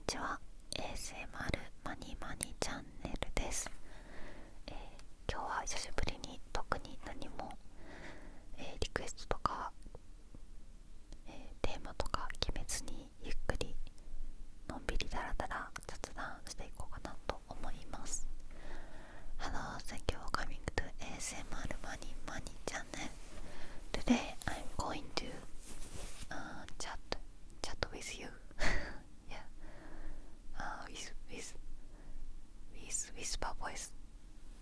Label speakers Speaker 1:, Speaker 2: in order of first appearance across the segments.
Speaker 1: にちは。 ASMR マニマニチャンネルです。今日は久しぶりに特に何も、リクエストとか、テーマとか決めずにゆっくりのんびりだらだら雑談していこうかなと思います。 Hello, thank you for coming to ASMR マニマニチャンネル。 Today I'm going to chat with you. Yeah, with whisper voice.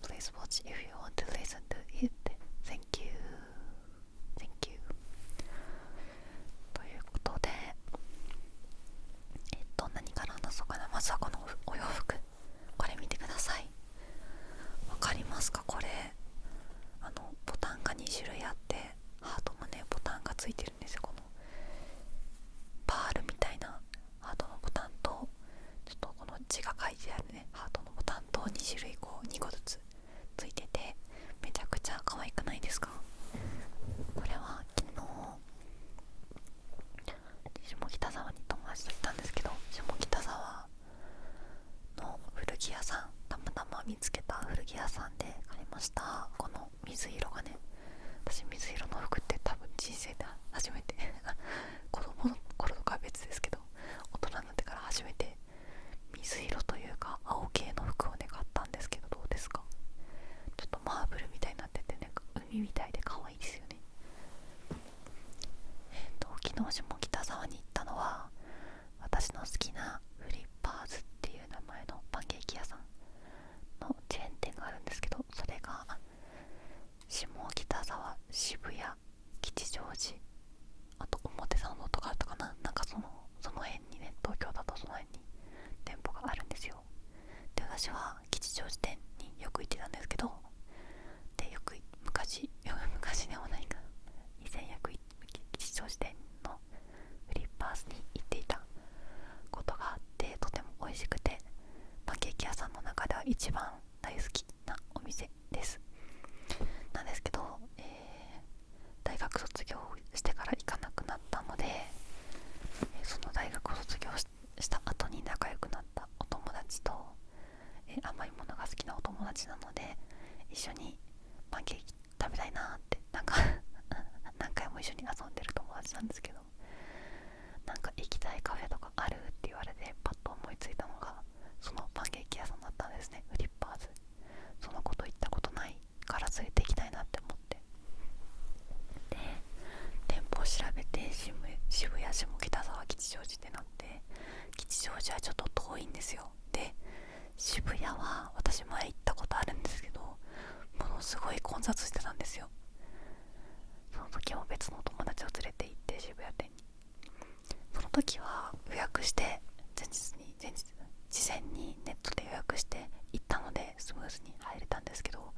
Speaker 1: Please watch if you want to listen to it. Thank you. Thank you. ということで、何から話そうかな。まずはこのお洋服、これ見てください。わかりますか？これボタンが2種類あって、ハートのねボタンがついてるんですよ。このパールみたいなハートのボタンと、ちょっとこの字が書いてあるねハートのボタンと2種類2個ずつついてて、めちゃくちゃ可愛くないですか？これは昨日下北沢に友達と行ったんですけど、下北沢の古着屋さん、たまたま見つけた古着屋さんで買いました。この水色がね、私水色の服って多分人生で初めて子供の頃とかは別ですけど、大人になってから初めて水色というか青系の服をね買ったんですけど、どうですか？ちょっとマーブルみたいになっててね、海みたいで可愛いですよね。昨日下北沢に行ったのは、私の好きなフリッパーズっていう名前のパンケーキ屋さんのチェーン店があるんですけど、それが下北沢、渋谷、吉祥寺、あと表参道とかあったかな、なんかその辺にね、東京だとその辺に店舗があるんですよ。で、私は吉祥寺店によく行ってたんですけど、でよく昔ではないか、以前よく吉祥寺店のフリッパーズに行っていたことがあって、とても美味しくて、パンケーキ屋さんの中では一番大好きなお店なんですけど、大学卒業してから行かなくなったので、その大学を卒業した後に仲良くなったお友達と、甘いものが好きなお友達なので、一緒にパンケーキ食べたいなってなんか何回も一緒に遊んでる友達なんですけど、なんか行きたいカフェとかあるって言われて、パッと思いついたのがそのパンケーキ屋さんだったんですね、フリッパーズ。そのこと行ったことないから連れて行きたいなって思って、で店舗を調べて、渋谷、下北沢、吉祥寺ってなって、吉祥寺はちょっと遠いんですよ。で、渋谷は私前行ったことあるんですけど、ものすごい混雑してたんですよ。その時も別の友達を連れて行って、渋谷店に、その時は予約して、事前にネットで予約して行ったのでスムーズに入れたんですけど、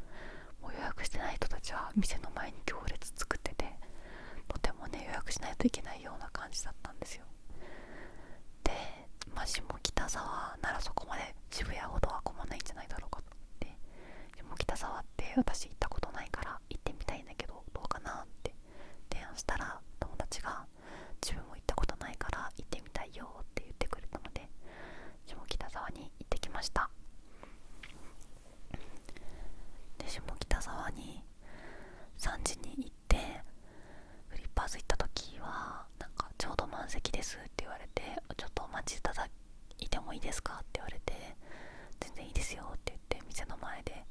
Speaker 1: もう予約してない人たちは店の前に行列作ってて、とてもね予約しないといけないような感じだったんですよ。で、下北沢ならそこまで渋谷ほどは混まないんじゃないだろうかと思って、下北沢って私行ったことないから行ってみたいんだけどどうかなって提案したら、友達が自分も行ったことないから行ってみたいよって言ってくれたので、下北沢に行ってきました。で、下北沢に3時に行って、フリッパーズ行った時はなんかちょうど満席ですって言われて、ちょっとお待ちいただいてもいいですかって言われて、全然いいですよって言って店の前で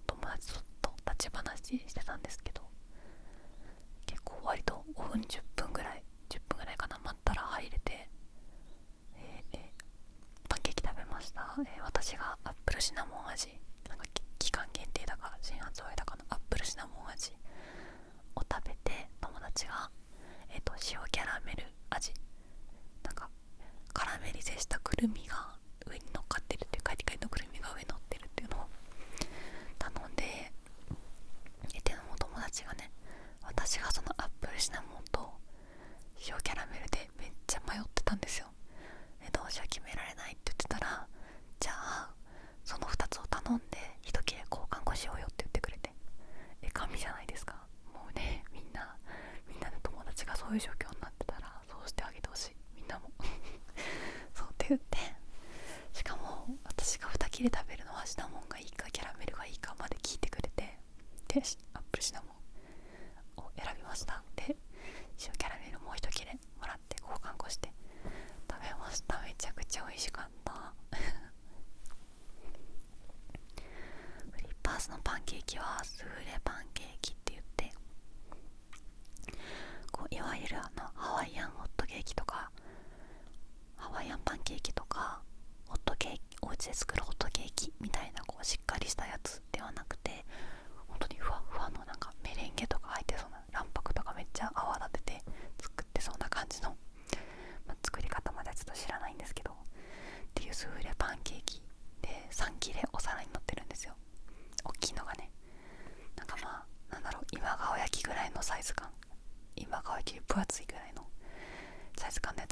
Speaker 1: 友達と立ち話してたんですけど、結構割と5分10分ぐらいかな、待ったら入れて、パンケーキ食べました。私がアップルシナモン味、なんか期間限定だか新発売だかのアップルシナモン味を食べて、友達が、塩キャラメル味、なんかカラメリゼしたくるみが上に乗っかってるっていう、カリカリのくるみが上に乗ってるっていうのを頼んで、でも友達がね、私がそのアップルシナモンと塩キャラメルでめっちゃ迷ってたんですよ。どうしよう決められないって言ってたら、じゃあその2つを頼んで一切れ交換後しようよって言ってくれて、神じゃないですか。もうね、みんなで友達がそういう状況になってたらそうしてあげてほしい、みんなもそうって言って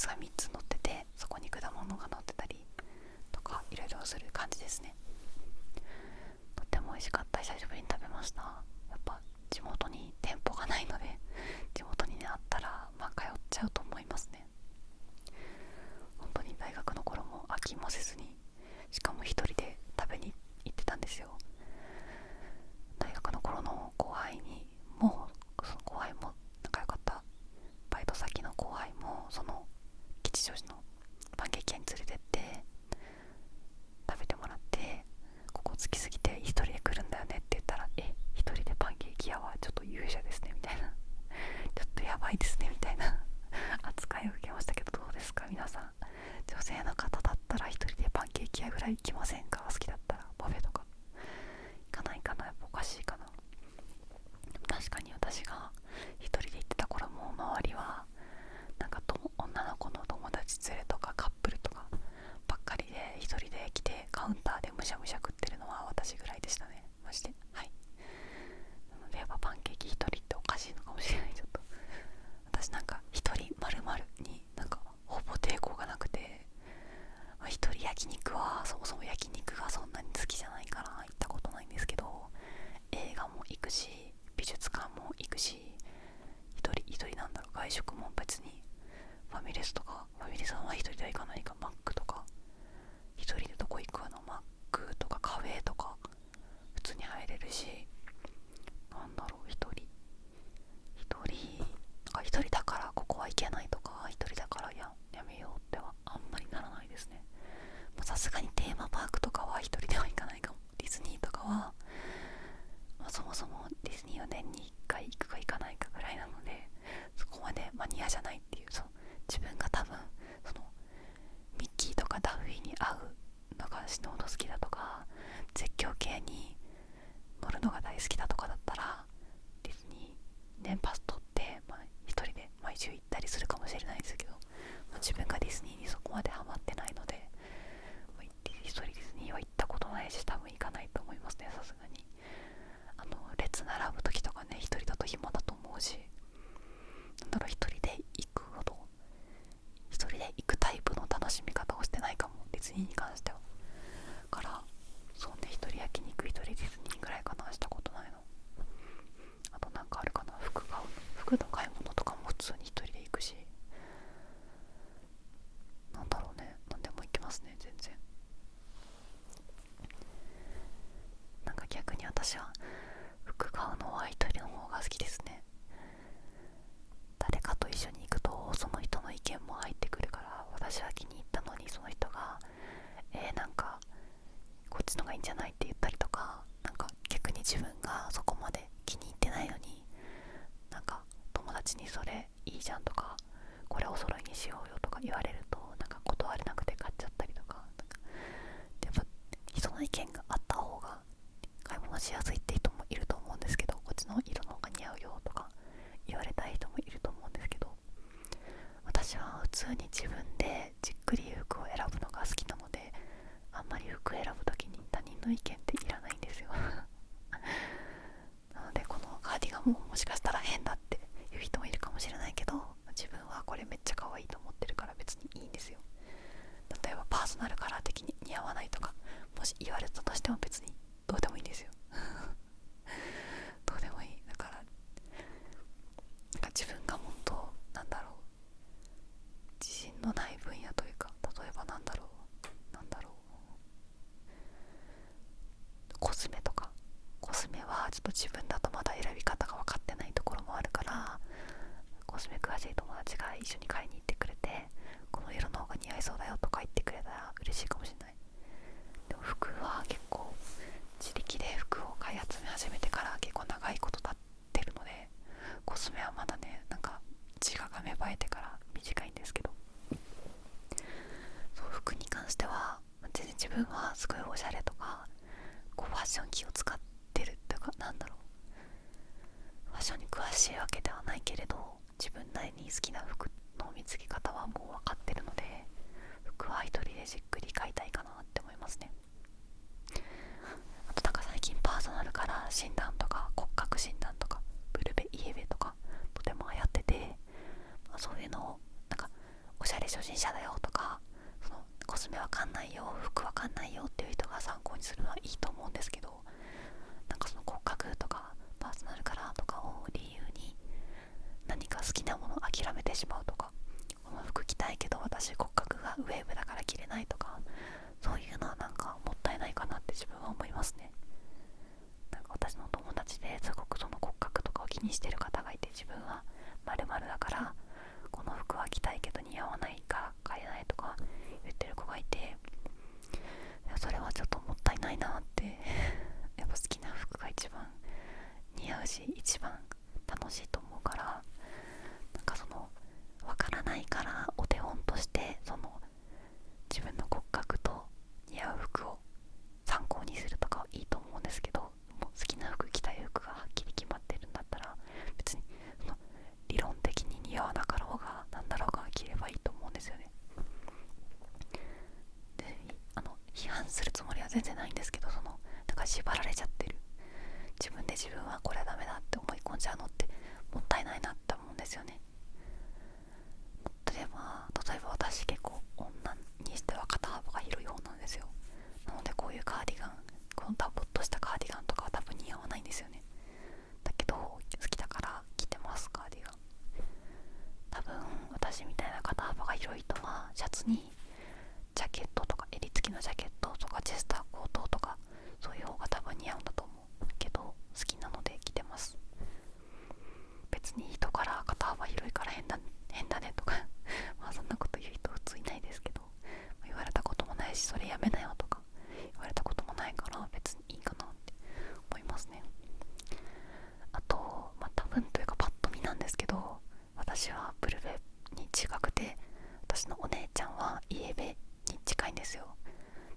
Speaker 1: ツが3つ乗ってて、そこに果物が乗ってたりとかいろいろする感じですね。とっても美味しかった。久しぶりに食べました。やっぱ地元に店舗がないので、地元にねあったら通っちゃうと思いますね。本当に大学の頃も飽きもせずに、しかも一人で食べに行ってたんですよ。大学の頃の後輩にも、その後輩も仲良かったバイト先の後輩もその吉祥寺のパンケーキ屋に連れてって食べてもらって、ここ好きすぎて一人で来るんだよねって言ったら、一人でパンケーキ屋はちょっと勇者ですねみたいなちょっとやばいですねみたいな扱いを受けましたけど、どうですか皆さん。女性の方だったら一人でパンケーキ屋ぐらい行きませんか？好きだったらパフェとか行かないかな。やっぱおかしいかな。でも確かに私が一人で行ってた頃も周りはなんか女の子の友達連れとかカップルとかばっかりで、一人で来てカウンターでむしゃむしゃ食ってるのは私ぐらいでしたね、マジで。はい。なのでやっぱパンケーキ一人っておかしいのかもしれない。ちょっと私なんか一人丸々になんかほぼ抵抗がなくて、一人焼肉はそもそも焼肉がそんなに好きじゃないから行ったことないんですけど、映画も行くし美術館も行くし、一人なんだろう、外食も別にファミレスとか、ファミレスは一人では行かないか、マックとか一人でどこ行くの、マックとかカフェとか普通に入れるし、なんだろう、一人一人だからここは行けないとか、一人だからやめようってはあんまりならないですね。さすがにテーマパークとかは一人では行かないかも。ディズニーとかは、そもそもディズニーは年に1回行くか行かないかぐらいなので、そこまでマニアじゃないっていう、自分が多分そのミッキーとかダッフィーに合うのが死ぬほど好きだとか、絶叫系に乗るのが大好きだとかだったら、ディズニー年パス取って、一人で毎週行ったりするかもしれないですけど、自分がディズニーにそこまでハマってないので、一人ディズニーは行ったことないし、多分行かないと思いますね、さすがに。列並ぶ時とかね、一人だと暇だと思うし、なんだろう、一人で行くタイプの楽しみ方をしてないかも、ディズニーに関しては。だからそうね、一人焼肉、一人ディズニーぐらいかな、したことないの。あとなんかあるかな、服の買い物とかも普通に一人で行くし、なんだろうね、何でも行きますね、全然。なんか逆に私は服買うのは一人の方が好きですね。誰かと一緒に行くとその人の意見も入ってくるから、私は気に入ったのにその人がなんかこっちのがいいんじゃないって言ったりとか、なんか逆に自分がそこまで気に入ってないのに、なんか友達にそれいいじゃんとか、これお揃いにしようよとか言われると、なんか断れなくて買っちゃったりとか、やっぱ人の意見があった方が買い物しやすいって人もいると思うんですけど、こっちの色の方が似合うよとか言われたい人もいると思うんですけど、私は普通に自分でじっくり服を選ぶのが好きなので、あんまり服選ぶときに他人の意見っていらないんですよなのでこのカーディガンももしかしたら変だっていう人もいるかもしれないけど、自分はこれめっちゃ可愛いと思ってるから別にいいんですよ。例えばパーソナルカラー的に似合わないとかもし言われたとしても別にどうでもいいんですよどうでもいい。だから自分がもっと自信のない分野というか、例えばコスメとか、コスメはちょっと自分だとまだ選び方が分かってないところもあるから、コスメ詳しい友達が一緒に買いに行ってくれて、この色の方が似合いそうだよとか言ってくれたら嬉しいかもしれない。でも服は結構自力で服を買い集め始めてから結構長いこと経ってるので、コスメはまだね、なんか自我が芽生えてから短いんですけど、そう、服に関しては全然自分はすごいおしゃれとかファッション気を使ってるっていうか、ファッションに詳しいわけではないけれど、自分なりに好きな服の見つけ方はもう分かってるので、服は一人でじっくり買いたいかなって思いますね。あとなんか最近パーソナルカラー診断とか骨格診断とかブルベイエベとかとても流行ってて、そういうのをなんかおしゃれ初心者だよとか、そのコスメわかんないよ、服わかんないよっていう人が参考にするのはいいと思うんですけど、なんかその骨格とかパーソナルカラーとかを理由に何か好きなものを諦めてしまうとか、この服着たいけど私骨格がウェーブだから着れないとか、そういうのはなんかもったいないかなって自分は思いますね。なんか私の友達ですごくその骨格とかを気にしてる方がいて、自分は〇〇だからこの服は着たいけど似合わないから買えないとか言ってる子がいて、それはちょっともったいないなってやっぱ好きな服が一番似合うし一番楽しいと思うから、なんかそのわからないからお手本としてその自分の骨格と似合う服を参考にするとかはいいと思うんですけど、もう好きな服着たい服がはっきり決まってるんだったら別にその理論的に似合わなかろうがなんだろうが着ればいいと思うんですよね。で批判するつもりは全然ないんですけど、そのなんか縛られちゃってる、自分で自分はこれはダメだって思い込んじゃうのってもったいないなって思うんですよね。例えば私結構女にしては肩幅が広い方なんですよ。なのでこういうカーディガン、このダボっとしたカーディガンとかは多分似合わないんですよね。だけど好きだから着てます、カーディガン。多分私みたいな肩幅が広い人はシャツにジャケットとか襟付きのジャケットとかチェスターコートとかそういう方が多分似合うんだと思うけど、好きなので着てます。別に人から肩幅広いから変だねとかまあそんなこと言う人普通いないですけど、言われたこともないしそれやめなよとか言われたこともないから別にいいかなって思いますね。あと多分というかパッと見なんですけど、私はブルベに近くて私のお姉ちゃんはイエベに近いんですよ。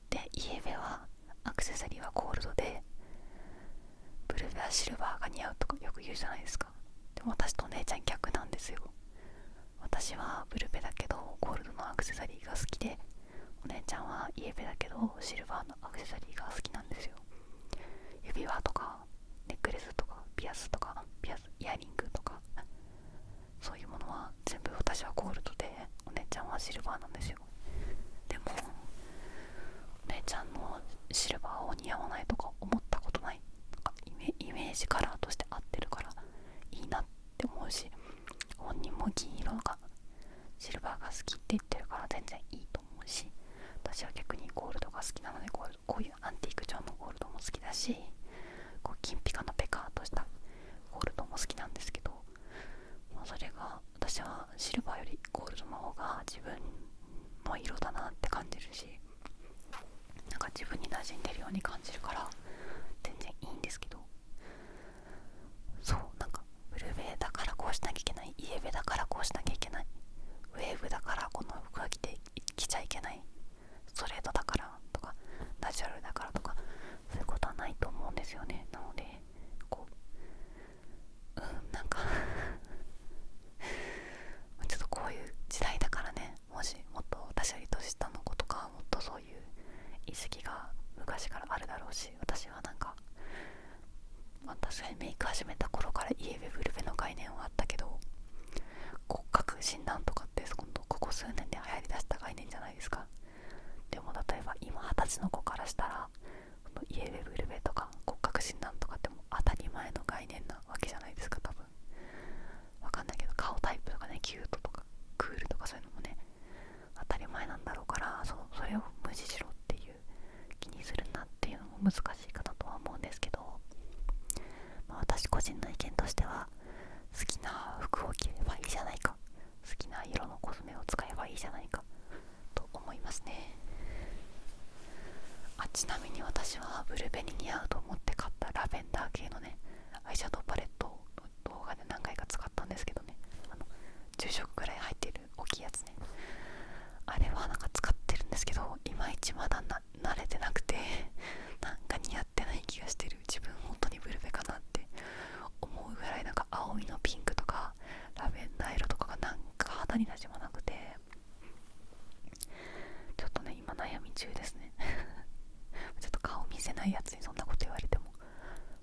Speaker 1: でイエベはアクセサリーはゴールドでブルベはシルバーが似合うとかよく言うじゃないですか。でも私とお姉ちゃん逆なんですよ。私はブルベだけどゴールドのアクセサリーが好きで、お姉ちゃんはイエベだけどシルバーのアクセサリーが好きなんですよ。指輪とかネックレスとかピアスイヤリングとかそういうものは全部私はゴールドで、お姉ちゃんはシルバーなんですよ。でもお姉ちゃんのシルバーを似合わないとか思ったことない。なんかイメージカラーとして合ってるからいいなって思うし、本人も銀色がシルバーが好きって言ってるから全然いいと思うし、私は逆にゴールドが好きなのでこういうアンティーク調のゴールドも好きだし、こう金ピカのペカーとしたゴールドも好きなんですけど、それが私はシルバーよりゴールドの方が自分の色だなって感じるし、なんか自分に馴染んでるように感じるから全然いいんですけど、そうなんかブルベだからこうしなきゃいけない、イエベだからこうしなきゃいけない、ウェーブだからこの服は着ちゃいけない、ストレートだからとかナチュラルだからとかそういうことはないと思うんですよね。なのでなんかちょっとこういう時代だからね、もしもっと私より年下の子とかはもっとそういう意識が昔からあるだろうし、私はなんか、確かにメイク始めた頃からイエベブルベの概念はあったけど、骨格診断とかってここ数年で流行りだした概念じゃないですか。でも例えば今20歳の子からしたらイエベブルベとか骨格診断とかっても当たり前の概念なわけじゃないですか。多分わかんないけど顔タイプとかね、キュートとかクールとかそういうのもね当たり前なんだろうから、それを無視しろっていう、気にするなっていうのも難しいかなとは思うんですけど、私個人の意見としては好きな服を着ればいいじゃないか、好きな色のコスメを使えばいいじゃないかと思いますね。ちなみに私はブルベに似合うと思って買ったラベンダー系のねアイシャドウパレットの動画で何回か使ったんですけどね、10色ぐらい入ってる大きいやつね、あれはなんか使ってるんですけどいまいちまだ慣れてなくて、なんか似合ってない気がしてる。自分本当にブルベかなって思うぐらい、なんか青みのピンクとかラベンダー色とかがなんか肌になじまなくて、ちょっとね今悩み中ですねちょっと顔見せないやつにそんなこと言われても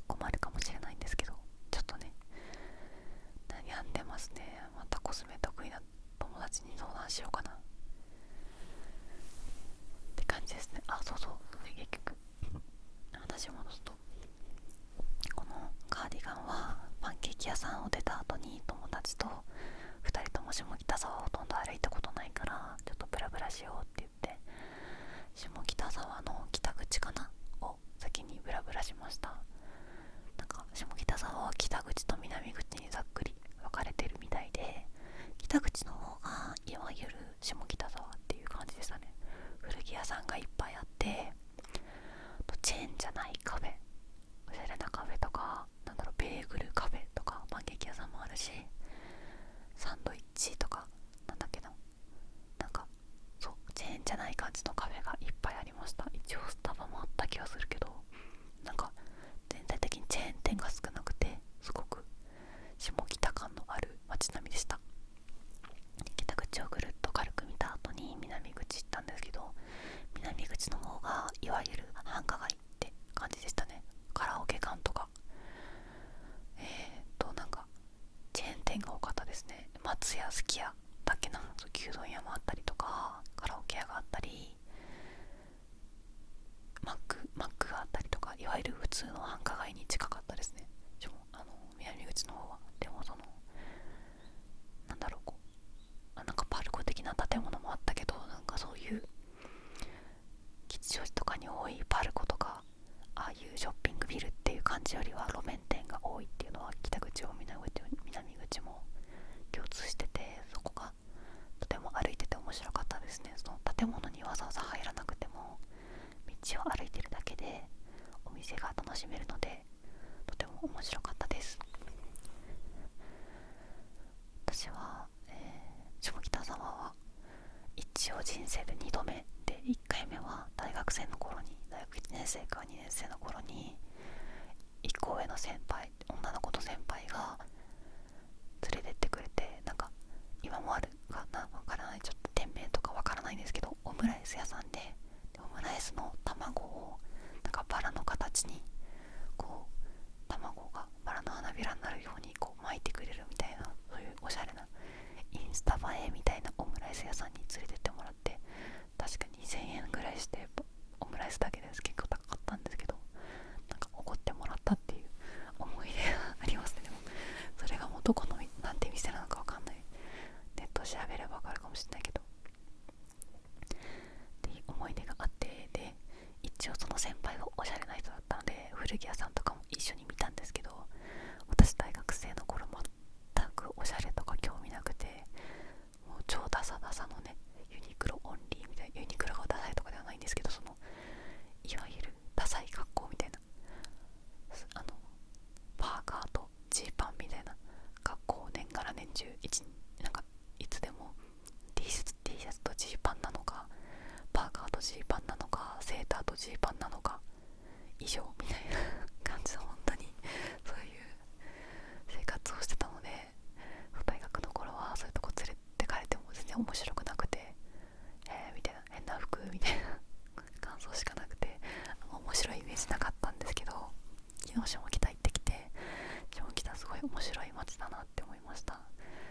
Speaker 1: 困るかもしれないんですけど、ちょっとね悩んでますね。またコスメ得意な友達に相談しよしようって言って下北沢の北口かなを先にブラブラしました。なんか下北沢は北口と南口にざっくり分かれてるみたいで、北口の方がいわゆる下北沢っていう感じでしたね。古着屋さんがいっぱいあって、チェーンじゃないカフェ、おしゃれなカフェとか、なんだろう、ベーグルカフェとかパンケーキ屋さんもあるし、サンドイッチとか、なんだっけな、なんかそうチェーンじゃない感じのカフェがいっぱいありました。一応スタバもあった気がするけど、なんか全体的にチェーン店が少なくて、すごく下北感のある街並みでした。北口をぐるっと軽く見た後に南口行ったんですけど、南口の方がいわゆる繁華街って感じでしたね。カラオケ館とかなんかチェーン店が多かったですね。松屋、すき家だっけな、牛丼屋もあったりとか、カラオケ屋があったり、マックがあったりとか、いわゆる普通の繁華街に近かったですね。南口の方は。でもなんだろう、なんかパルコ的な建物もあったけど、なんかそういう吉祥寺とかに多いパルコとか、ああいうショッピングビルっていう感じよりは路面店が多いっていうのは北口も南口も共通してて、そこがとても歩いてて面白かったですね。その建物にわざわざ入らなくても道を歩いてるだけでお店が楽しめるので、とても面白かったです。私は、下北沢は一応人生で2度目で、1回目は大学1年生か2年生の頃に1個上の先輩、女の子の先輩が連れてってくれて、なんか今もあるかなわからない、ちょっと店名とかわからないんですけど、オムライス屋さんで、オムライスの卵をなんかバラの形に卵がバラの花びらになるように巻いてくれるみたいな、そういうおしゃれなインスタ映えみたいなオムライス屋さんに連れてってもらって、確か2000円ぐらいしてオムライスだけです結構高かったんですけど、なんかおごってもらったっていう思い出がありますね。でもそれがもうどこのなんて店なのかわかんない、ネット調べればわかるかもしれないけどっていう思い出があって、で一応その先輩がおしゃれな人だったので古着屋さんとかも一緒に見たんですけど、私大学生の頃全くおしゃれとか興味なくて、もう超ダサダサのね、ユニクロオンリーみたいな、ユニクロがダサいとかではないんですけど、いわゆるダサい格好みたいな、パーカーとジーパンみたいな格好を年がら年中なんかいつでも T シャツとジーパンなのか、パーカーとジーパンなのか、セーターとジーパンなのか以上みたいな感じの、本当にそういう生活をしてたので、大学の頃はそういうとこ連れてかれても全然面白くなくて、みたいな、変な服みたいな感想しかなくて、面白いイメージなかったんですけど、昨日下北行ってきて、下北すごい面白い街だなって思いました。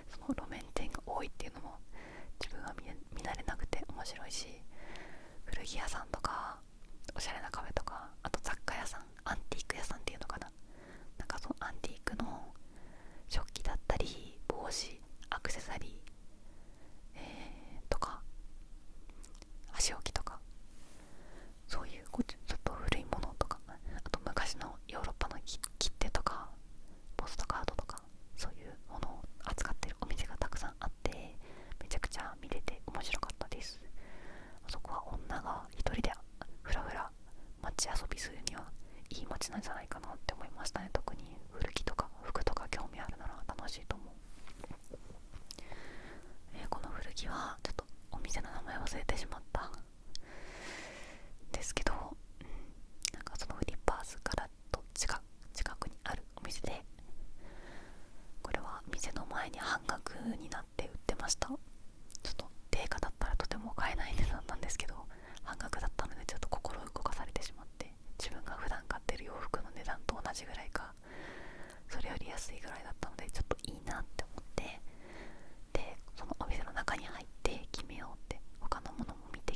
Speaker 1: その路面店が多いっていうのも自分は見慣れなくて面白いし、古着屋さんとかおしゃれなカフェとか、あと雑貨屋さん、アンティーク屋さんっていうのかな、なんかそのアンティークの食器だったり帽子、アクセサリー、とか箸置きとか、そういうちょっと古いものとか、あと昔のヨーロッパの切手とかポストカードとか、そういうものを扱ってるお店がたくさんあって、めちゃくちゃ見れて面白かったです。そこは女が一人でふらふら街遊びするにはいい街なんじゃないかなって思いましたね。特に古着とか服とか興味あるなら楽しいと思う。この古着はちょっとお店の名前忘れてしまったですけど、なんかそのフリッパーズからと近くにあるお店で、これは店の前に半額になって売ってました。ちょっと定価だったらとても買えない値段なんですけど、半額だったのでちょっと心動かされてしまって、自分が普段買ってる洋服の値段と同じぐらいかそれより安いぐらいだったので、ちょっといいなって思って、でそのお店の中に入って決めようって他のものも見て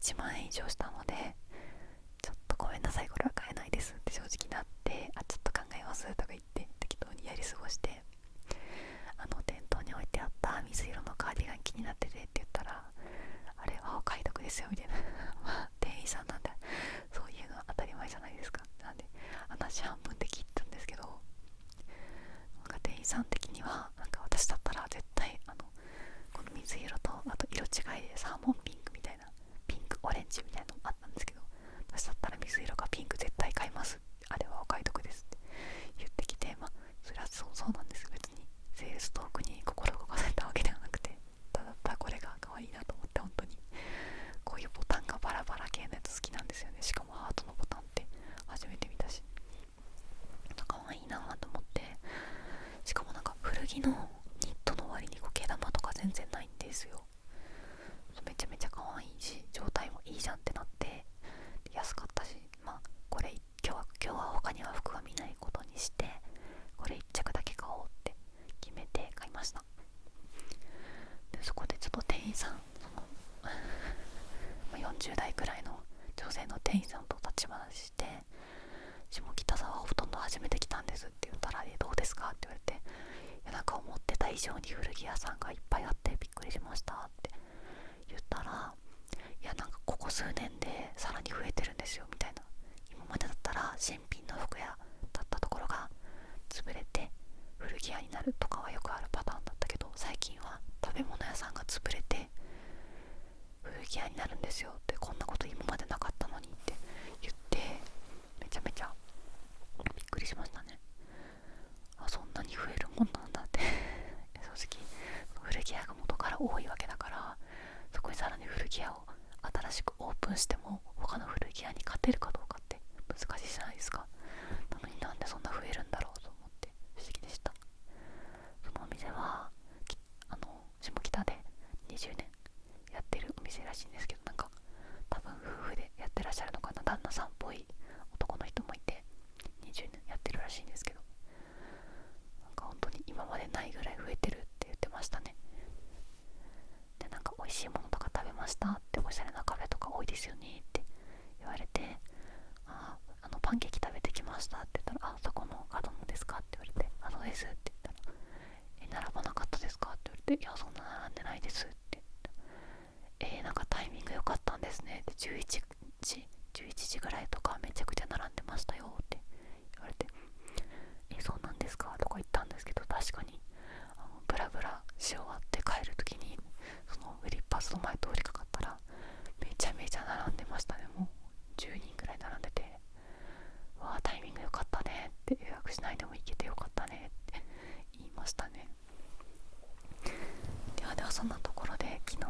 Speaker 1: 1万円以上したので、ちょっとごめんなさい、これは買えないですって正直なって、ちょっと考えますとか言って適当にやり過ごして、店頭に置いてあった水色のカーディガン気になっててって言ったら、あれはお買い得ですよみたいなまあ店員さんなんでそういうのは当たり前じゃないですか。なんで話半分で切ったんですけど、なんか店員さん的にはなんか私だったら絶対この水色とあと色違いでサーモンピンクみたいな、ピンクオレンジみたいなのあったんですけど、私だったら水色かピンク絶対買います、あれはお買い得ですって言ってきて、まあそれはそうなんです。別にセールストークに心動かされたわけではなくて、ただこれが可愛いなと思って、本当にこういうボタンがバラバラ系のやつ好きなんですよね。しかもハートのボタンって初めて見たし、可愛いなと思って。しかもなんか古着のニットの割に毛玉とか全然ないんですよ。めちゃめちゃ可愛いし状態もいいじゃんってなって、安かったし、まあこれ今日は他には服は見ないことにして、これ1着だけ買おうって決めて買いました。でそこでちょっと店員さん、40代くらいの女性の店員さんと立ち話して、下北沢ほとんど初めて来たんですって言ったら、どうですかって言われて、いやなんか思ってた以上に古着屋さんがいっぱいあってびっくりしましたって言ったら、いやなんかここ数年でさらに増えてるんですよみたいな。今までだったら新品の服屋だったところが潰れて古着屋になるとかはよくあるパターンだったけど、最近は食べ物屋さんが潰れて古着屋になるんですよって、こんなこと今までなかったのにって言って、めちゃめちゃびっくりしましたね。そんなに増えるもんなんだって正直古着屋が元から多いわけだから、そこにさらに古着屋を新しくオープンしても他の古着屋に勝てるかどうかって難しいじゃないですか。なのになんでそんな増えるんだろうと思って不思議でした。そのお店は下北で20年やってるお店らしいんですけど、なんか多分夫婦でやってらっしゃるのかな、旦那さんっぽい男の人もいて20年やってるらしいんですけど、なんか本当に今までないぐらい増えてるって言ってましたね。でなんか美味しいものとか食べましたって、おしゃれなカフェとか多いですよねって言われて、パンケーキ食べてきましたって言ったら、そこの角のですかって言われて、そうですって言ったら、並ばなかったですかって言われて、いやそんな並んでないですって言って、なんかタイミング良かったんですねって、11時ぐらいとかめちゃくちゃ並んでましたよって言われて、そうなんですかとか言ったんですけど、確かにブラブラし終わって帰る時にそのウリッパスの前通りかかったらめちゃめちゃ並んでましたね。もう10人ぐらい並んでて、わあタイミング良かったねって、予約しないでも行けてよかったねって言いましたね。ではそんなところで昨日